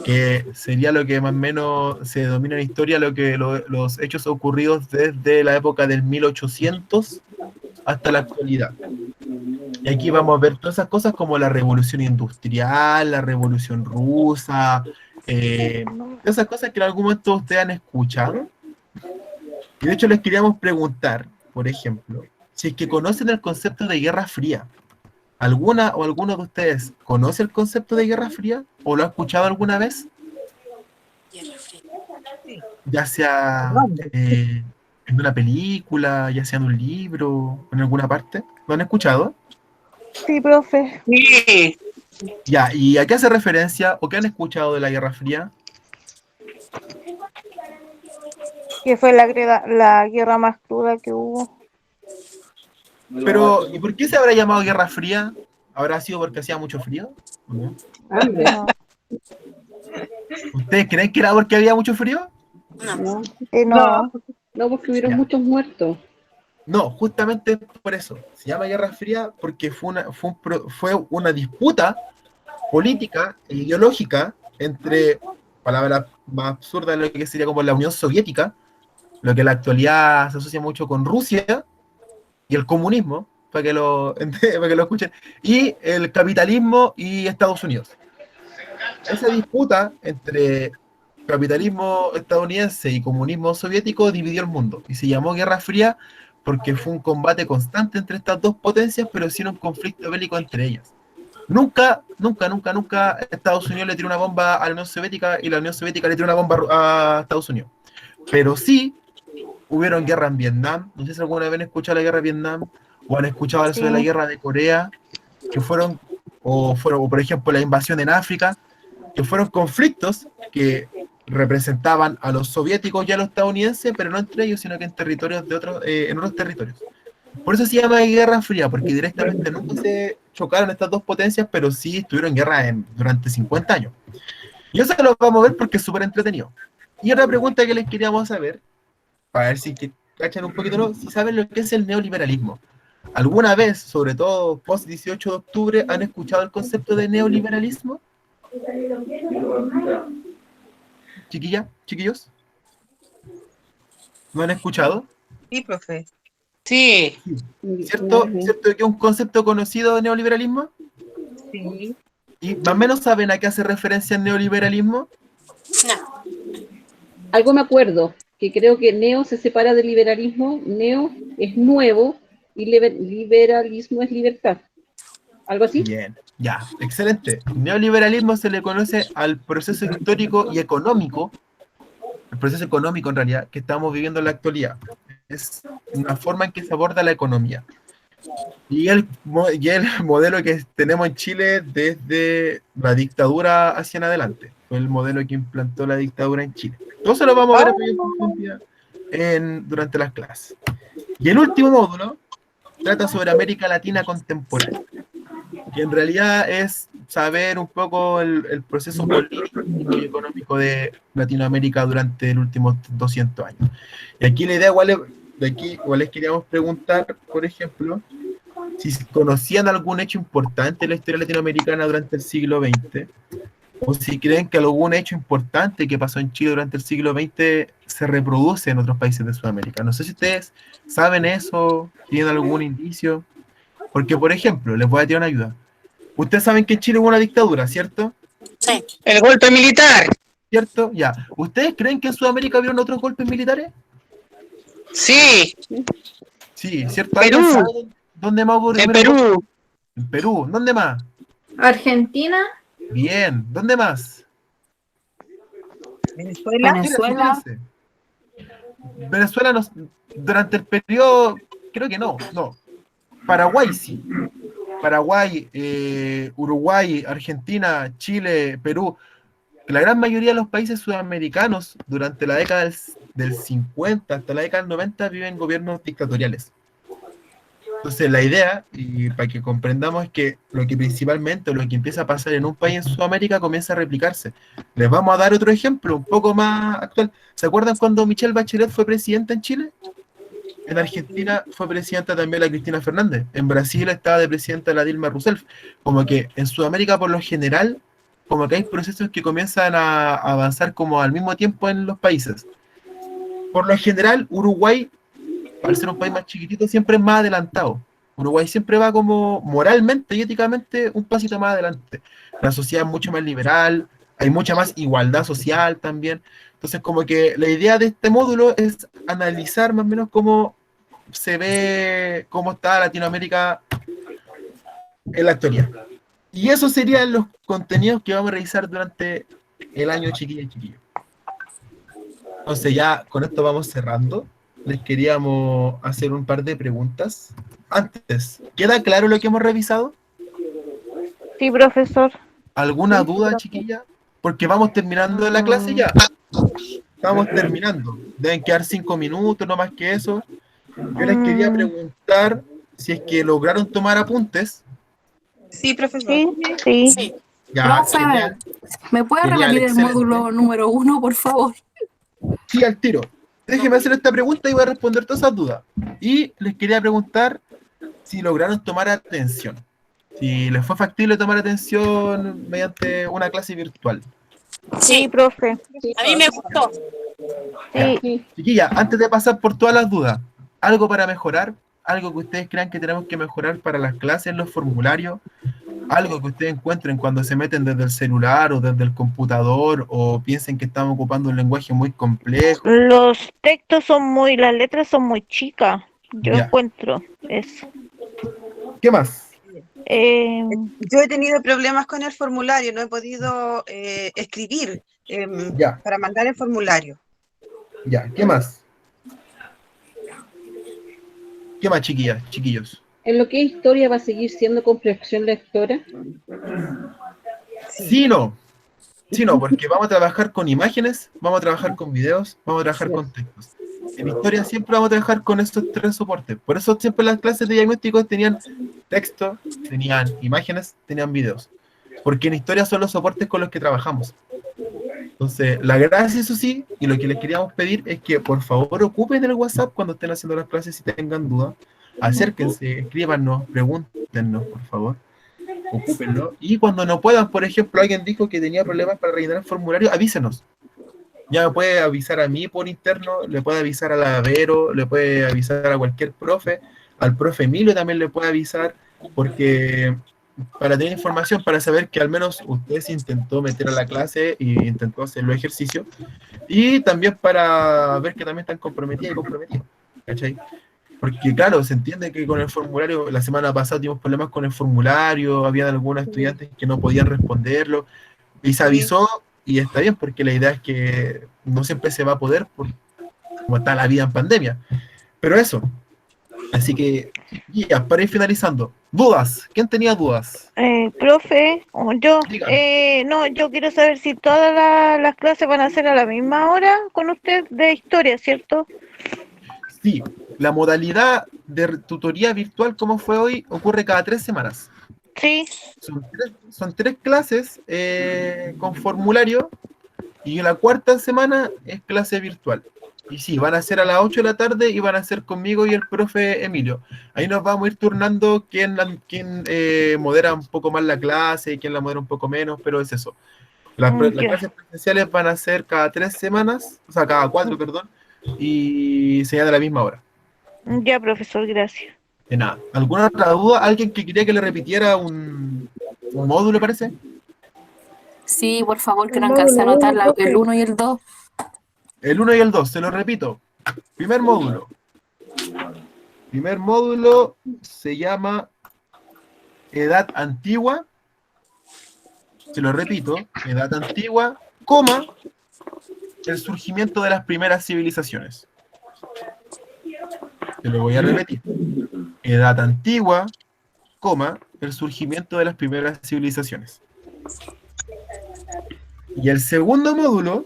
que sería lo que más o menos se denomina en historia los hechos ocurridos desde la época del 1800 hasta la actualidad. Y aquí vamos a ver todas esas cosas como la revolución industrial, la revolución rusa, esas cosas que en algún momento ustedes han escuchado. Y de hecho les queríamos preguntar, por ejemplo, si es que conocen el concepto de Guerra Fría. ¿Alguna o alguno de ustedes conoce el concepto de Guerra Fría? ¿O lo ha escuchado alguna vez? Ya sea en una película, ya sea en un libro, en alguna parte. ¿Lo han escuchado? Sí, profe. Sí. Ya, ¿y a qué hace referencia o qué han escuchado de la Guerra Fría? Que fue la guerra más cruda que hubo. Pero, ¿y por qué se habrá llamado Guerra Fría? ¿Habrá sido porque hacía mucho frío? ¿O no? Hambre. No, ¿Ustedes creen que era porque había mucho frío? No, no. no, porque hubieron Ya. muchos muertos. No, justamente por eso. Se llama Guerra Fría porque fue una disputa política e ideológica entre, palabra más absurda, lo que sería como la Unión Soviética, lo que en la actualidad se asocia mucho con Rusia, y el comunismo, para que lo escuchen, y el capitalismo y Estados Unidos. Esa disputa entre capitalismo estadounidense y comunismo soviético dividió el mundo, y se llamó Guerra Fría porque fue un combate constante entre estas dos potencias, pero sin un conflicto bélico entre ellas. Nunca Estados Unidos le tiró una bomba a la Unión Soviética y la Unión Soviética le tiró una bomba a Estados Unidos. Pero sí hubieron guerra en Vietnam. No sé si alguna vez han escuchado la guerra de Vietnam o han escuchado eso de la guerra de Corea, que fueron, o por ejemplo la invasión en África, que fueron conflictos que representaban a los soviéticos y a los estadounidenses, pero no entre ellos, sino que en territorios de otros, en otros territorios. Por eso se llama Guerra Fría, porque directamente nunca se chocaron estas dos potencias, pero sí estuvieron en guerra durante 50 años. Y eso lo vamos a ver porque es súper entretenido. Y otra pregunta que les queríamos saber, para ver si cachan un poquito, ¿no? Si saben lo que es el neoliberalismo. ¿Alguna vez, sobre todo post 18 de octubre, han escuchado el concepto de neoliberalismo? Chiquillos, ¿no han escuchado? Sí, profe. Sí. ¿Cierto que es un concepto conocido de neoliberalismo? Sí. ¿Y más o menos saben a qué hace referencia el neoliberalismo? No. Algo me acuerdo, que creo que neo se separa del liberalismo. Neo es nuevo y liberalismo es libertad. ¿Algo así? Bien, ya, excelente. Neoliberalismo se le conoce al proceso histórico y económico, el proceso económico en realidad, que estamos viviendo en la actualidad. Es una forma en que se aborda la economía. Y el modelo que tenemos en Chile desde la dictadura hacia en adelante. Fue el modelo que implantó la dictadura en Chile. Todo eso lo vamos a ver en profundidad durante las clases. Y el último módulo trata sobre América Latina contemporánea, que en realidad es saber un poco el proceso político y económico de Latinoamérica durante los últimos 200 años. Y aquí la idea igual les queríamos preguntar, por ejemplo, si conocían algún hecho importante en la historia latinoamericana durante el siglo XX, o si creen que algún hecho importante que pasó en Chile durante el siglo XX se reproduce en otros países de Sudamérica. No sé si ustedes saben eso, tienen algún indicio. Porque, por ejemplo, les voy a tirar una ayuda. Ustedes saben que en Chile hubo una dictadura, ¿cierto? Sí. El golpe militar. ¿Cierto? Ya. ¿Ustedes creen que en Sudamérica hubieron otros golpes militares? Sí. Sí, ¿cierto? Perú. ¿Alguien sabe dónde más ocurrió? En Perú. En Perú. ¿Dónde más? Argentina, Bien. ¿Dónde más? Venezuela. Fíjense. Venezuela durante el periodo, creo que no. Paraguay sí. Paraguay, Uruguay, Argentina, Chile, Perú. La gran mayoría de los países sudamericanos durante la década del 50 hasta la década del 90 viven gobiernos dictatoriales. Entonces la idea, y para que comprendamos, es que lo que empieza a pasar en un país en Sudamérica comienza a replicarse. Les vamos a dar otro ejemplo un poco más actual. ¿Se acuerdan cuando Michelle Bachelet fue presidenta en Chile? En Argentina fue presidenta también la Cristina Fernández. En Brasil estaba de presidenta la Dilma Rousseff. Como que en Sudamérica, por lo general, como que hay procesos que comienzan a avanzar como al mismo tiempo en los países. Por lo general, Uruguay, al ser un país más chiquitito, siempre es más adelantado. Uruguay siempre va como moralmente y éticamente un pasito más adelante. La sociedad es mucho más liberal, hay mucha más igualdad social también. Entonces, como que la idea de este módulo es analizar más o menos cómo se ve, cómo está Latinoamérica en la actualidad. Y eso serían los contenidos que vamos a revisar durante el año, chiquillas y chiquillos. Entonces ya con esto vamos cerrando. Les queríamos hacer un par de preguntas. Antes, ¿queda claro lo que hemos revisado? Sí, profesor. ¿Alguna duda, chiquilla? Porque vamos terminando la clase ya. Estamos terminando. Deben quedar 5 minutos, no más que eso. Yo les quería preguntar si es que lograron tomar apuntes. Sí, profesor. Sí, sí. Sí. Ya, Profe, genial. ¿me puede Genial, repetir el excelente. módulo número 1, por favor? Sí, al tiro. Déjeme hacer esta pregunta y voy a responder todas esas dudas. Y les quería preguntar si lograron tomar atención. Si les fue factible tomar atención mediante una clase virtual. Sí, profe. A mí me gustó. Sí. Chiquilla, antes de pasar por todas las dudas, ¿algo para mejorar? ¿Algo que ustedes crean que tenemos que mejorar para las clases, los formularios? ¿Algo que ustedes encuentren cuando se meten desde el celular o desde el computador o piensen que estamos ocupando un lenguaje muy complejo? Los textos las letras son muy chicas. Yo Ya. encuentro eso. ¿Qué más? Yo he tenido problemas con el formulario, no he podido escribir Ya. para mandar el formulario. Ya, ¿qué más? ¿Qué más, chiquillas, chiquillos? En lo que es historia va a seguir siendo comprensión lectora. Sí, no. Sí, no, porque vamos a trabajar con imágenes, vamos a trabajar con videos, vamos a trabajar con textos. En historia siempre vamos a trabajar con estos 3 soportes. Por eso siempre las clases de diagnóstico tenían texto, tenían imágenes, tenían videos. Porque en historia son los soportes con los que trabajamos. Entonces, la gracia, eso sí, y lo que les queríamos pedir es que por favor ocupen el WhatsApp cuando estén haciendo las clases si tengan dudas. Acérquense, escríbanos, pregúntenos, por favor. Ocúpenlo. Y cuando no puedan, por ejemplo, alguien dijo que tenía problemas para rellenar el formulario, avísenos. Ya me puede avisar a mí por interno, le puede avisar a la Vero, le puede avisar a cualquier profe, al profe Emilio también le puede avisar, porque para tener información, para saber que al menos usted se intentó meter a la clase y intentó hacer los ejercicios, y también para ver que también están comprometidos y comprometidos, ¿cachai? Porque claro, se entiende que con el formulario, la semana pasada tuvimos problemas con el formulario, había algunos estudiantes que no podían responderlo, y se avisó, y está bien, porque la idea es que no siempre se va a poder, por como está la vida en pandemia. Pero eso. Así que, ya, para ir finalizando. ¿Dudas? ¿Quién tenía dudas? Profe, yo, Dígame. no, yo quiero saber si todas las clases van a ser a la misma hora con usted de historia, ¿cierto? Sí, la modalidad de tutoría virtual como fue hoy ocurre cada 3 semanas. Sí. Son tres clases con formulario y la cuarta semana es clase virtual. Y sí, van a ser a las 8 de la tarde y van a ser conmigo y el profe Emilio. Ahí nos vamos a ir turnando quién modera un poco más la clase y quién la modera un poco menos, pero es eso. Las clases presenciales van a ser cada 3 semanas, o sea, cada 4, perdón, y se a la misma hora. Ya, profesor, gracias. De nada. ¿Alguna otra duda? ¿Alguien que quería que le repitiera un módulo, parece? Sí, por favor, que no alcance a anotar el 1 y el 2. El 1 y el 2, se lo repito. Primer módulo. Primer módulo se llama Edad Antigua. Se lo repito. Edad Antigua, coma, el surgimiento de las primeras civilizaciones. Se lo voy a repetir. Edad Antigua, coma, el surgimiento de las primeras civilizaciones. Y el segundo módulo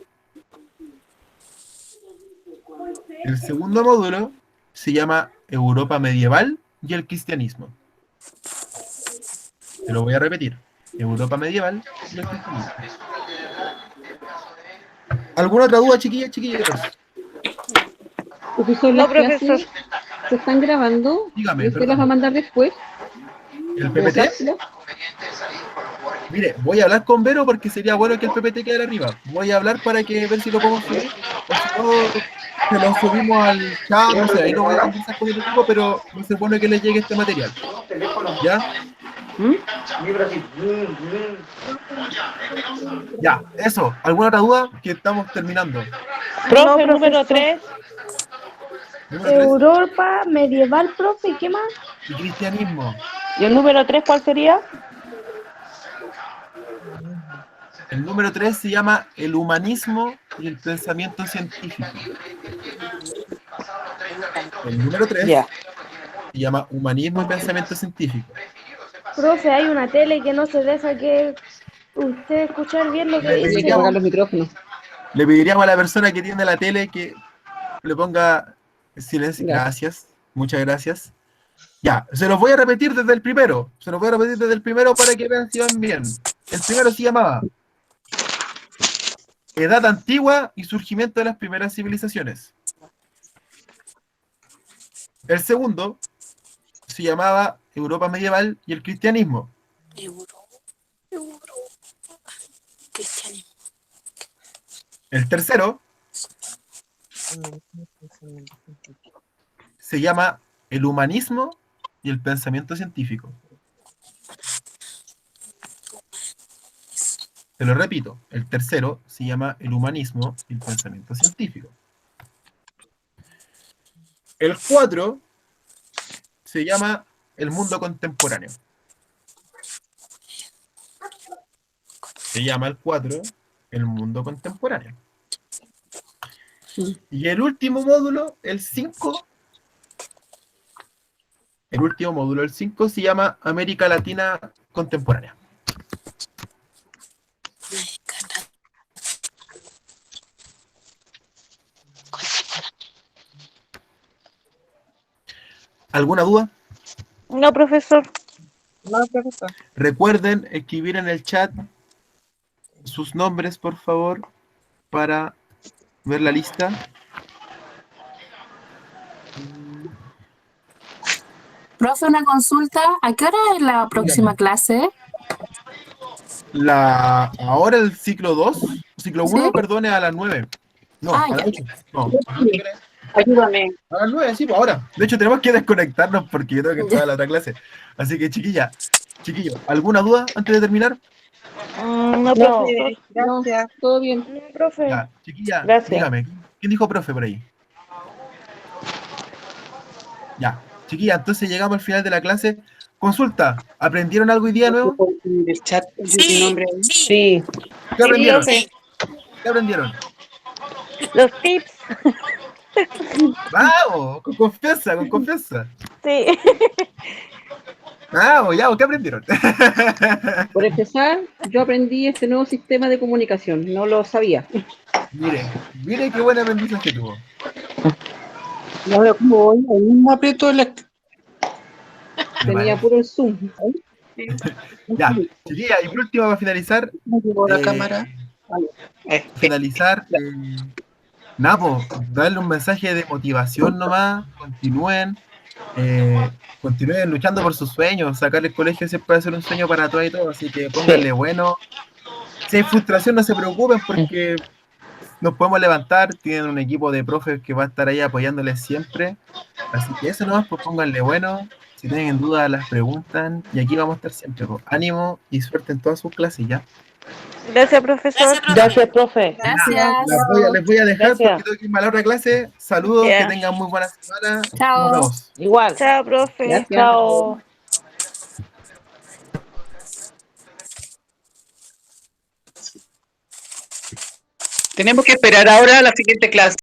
se llama Europa medieval y el cristianismo. Te lo voy a repetir. Europa medieval y el cristianismo. ¿Alguna otra duda, chiquillas? Profesor, las clases se están grabando. Dígame, ¿Y usted las va a mandar después? ¿El PPT? Mire, voy a hablar con Vero porque sería bueno que el PPT quedara arriba. Voy a hablar para que ver si lo podemos subir. O si no, se lo subimos al chat, no sé, ahí no voy a conversar con el equipo, pero no se supone que les llegue este material. ¿Ya? ¿Mm? Ya, eso. ¿Alguna otra duda? Que estamos terminando. Profe, número 3. Número 3. Europa medieval, profe, ¿y qué más? Y cristianismo. ¿Y el número 3 cuál sería? El número 3 se llama el humanismo y el pensamiento científico. El número 3 Ya. se llama humanismo y pensamiento científico. Profe, hay una tele que no se deja que usted escuchar bien lo que Le Hay que dice. pediríamos- apagar los micrófonos. Le pediríamos a la persona que tiene la tele que le ponga silencio. Ya. Gracias, muchas gracias. Ya, se los voy a repetir desde el primero. Se los voy a repetir desde el primero para que vean si van bien. El primero se llamaba Edad Antigua y surgimiento de las primeras civilizaciones. El segundo se llamaba Europa medieval y el cristianismo. Cristianismo. El tercero se llama el humanismo y el pensamiento científico. Te lo repito, el tercero se llama el humanismo y el pensamiento científico. El 4 se llama el mundo contemporáneo. Se llama el 4 el mundo contemporáneo. Y el último módulo, el 5, el último módulo, el 5, se llama América Latina contemporánea. ¿Alguna duda? No, profesor. No, profesor. Recuerden escribir en el chat sus nombres, por favor, para ver la lista. Profe, una consulta. ¿A qué hora es la próxima clase? Ahora el ciclo 2, ciclo 1, ¿Sí? perdón, es a las 9. No, Ah, a las ya. 8. No, Ayúdame. a las 9, sí, pues ahora. De hecho, tenemos que desconectarnos porque yo tengo que entrar a la otra clase. Así que, chiquillo, ¿alguna duda antes de terminar? No, profe. No, Gracias. todo bien. No, profe. Ya, chiquilla, Gracias. dígame, ¿quién dijo profe por ahí? Ya, chiquilla, entonces llegamos al final de la clase. Consulta, ¿aprendieron algo hoy día nuevo? En el chat, mi Sí, nombre. sí, Sí. ¿Qué aprendieron? sí. ¿Qué aprendieron? Los tips. Vamos, con confianza, con confianza. Sí. Vamos, ya, ¿qué aprendieron? Por empezar, yo aprendí este nuevo sistema de comunicación, no lo sabía. Mire qué buen aprendizaje tuvo. No veo cómo voy. Ahí mismo aprieto la. Tenía puro el Zoom. Ya, chiquilla, y por último, para finalizar, No llegó la Eh, cámara. finalizar, Napo, darle un mensaje de motivación nomás, continúen luchando por sus sueños, sacar el colegio siempre va a ser un sueño para todos y todos, así que pónganle bueno. Si hay frustración, no se preocupen porque nos podemos levantar, tienen un equipo de profes que va a estar ahí apoyándoles siempre, así que eso nomás, pues pónganle bueno, si tienen dudas las preguntan, y aquí vamos a estar siempre, pues. Ánimo y suerte en todas sus clases, ¿ya? Gracias, profesor. Gracias, Gracias, profe. profe. Gracias. Les voy a dejar Gracias. porque tengo que irme a la otra clase. Saludos, Ya. que tengan muy buena semana. Chao. Nos vemos. Igual. Chao, profe. Gracias. Chao. Tenemos que esperar ahora a la siguiente clase.